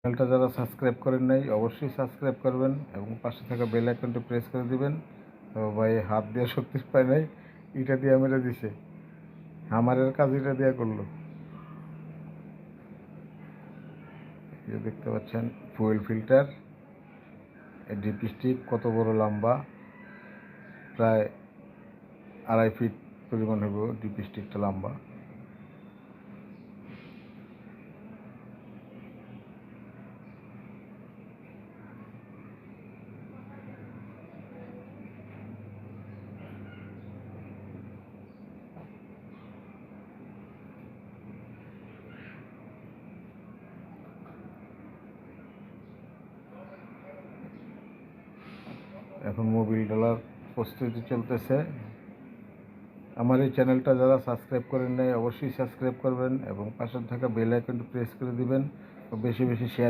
চ্যানেলটা যারা সাবস্ক্রাইব করেন নাই অবশ্যই সাবস্ক্রাইব করবেন এবং পাশে থাকা বেল আইকনটি প্রেস করে দিবেন। তো ভাই হাত দিয়ে শক্তি পায় নাই, ইটা দিয়ে মেরে দিছে, হামারের কাজ এটা দিয়ে করলো। এই যে দেখতে পাচ্ছেন ফুয়েল ফিল্টার, ডিপ স্টিক কত বড় লম্বা, প্রায় 2.5 ফিট পরিমাণ হবে ডিপ স্টিকটা লম্বা। এখন মোবিল ডলার প্রস্তুতি চলতেছে। আমার এই চ্যানেলটা যারা সাবস্ক্রাইব করেন নাই অবশ্যই সাবস্ক্রাইব করবেন এবং পাশে থাকা বেল আইকনটি প্রেস করে দিবেন, বেশি বেশি শেয়ার